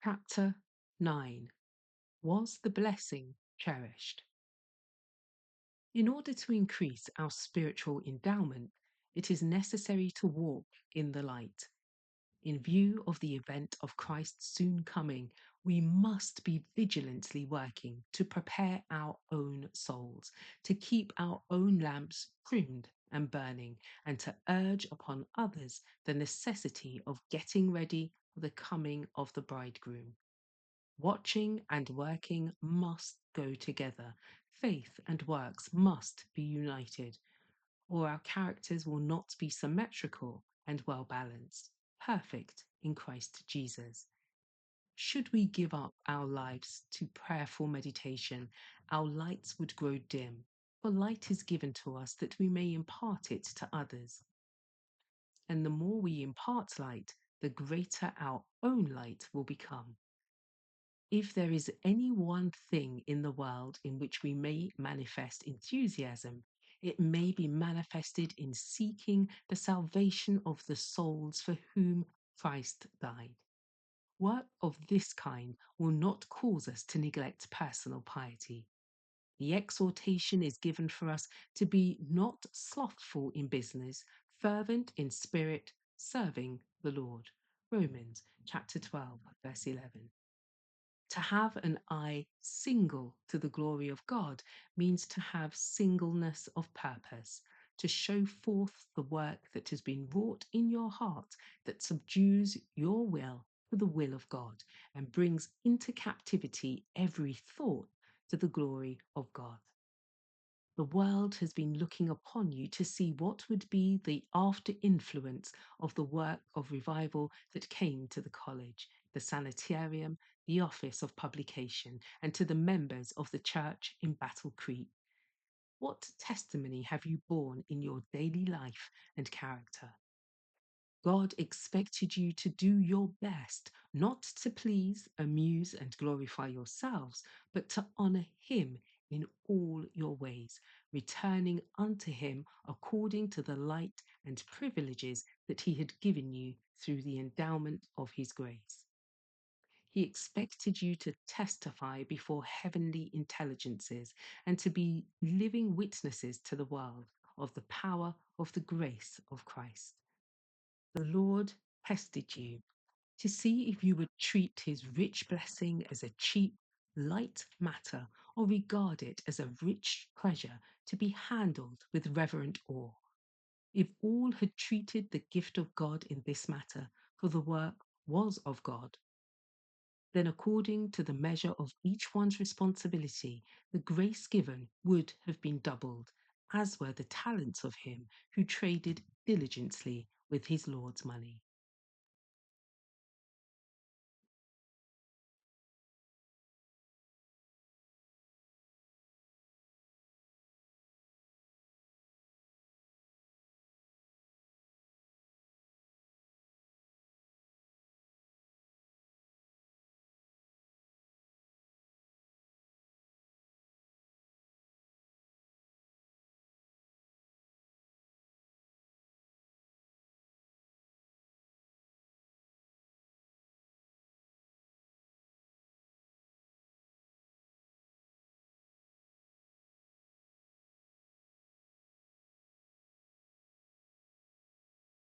Chapter 9. Was the blessing cherished? In order to increase our spiritual endowment, it is necessary to walk in the light. In view of the event of Christ's soon coming, we must be vigilantly working to prepare our own souls, to keep our own lamps trimmed and burning, and to urge upon others the necessity of getting ready for the coming of the bridegroom. Watching and working must go together. Faith and works must be united, or our characters will not be symmetrical and well balanced, perfect in Christ Jesus. Should we give up our lives to prayerful meditation, our lights would grow dim, for light is given to us that we may impart it to others. And the more we impart light, the greater our own light will become. If there is any one thing in the world in which we may manifest enthusiasm, it may be manifested in seeking the salvation of the souls for whom Christ died. Work of this kind will not cause us to neglect personal piety. The exhortation is given for us to be not slothful in business, fervent in spirit, serving the Lord. Romans chapter 12, verse 11. To have an eye single to the glory of God means to have singleness of purpose, to show forth the work that has been wrought in your heart that subdues your will to the will of God and brings into captivity every thought to the glory of God. The world has been looking upon you to see what would be the after influence of the work of revival that came to the college, the sanitarium, the office of publication, and to the members of the church in Battle Creek. What testimony have you borne in your daily life and character? God expected you to do your best, not to please, amuse, and glorify yourselves, but to honour Him in all your ways, returning unto Him according to the light and privileges that He had given you through the endowment of His grace. He expected you to testify before heavenly intelligences and to be living witnesses to the world of the power of the grace of Christ. The Lord tested you to see if you would treat his rich blessing as a cheap, light matter or regard it as a rich treasure to be handled with reverent awe. If all had treated the gift of God in this matter, for the work was of God, then according to the measure of each one's responsibility, the grace given would have been doubled, as were the talents of him who traded diligently with his Lord's money.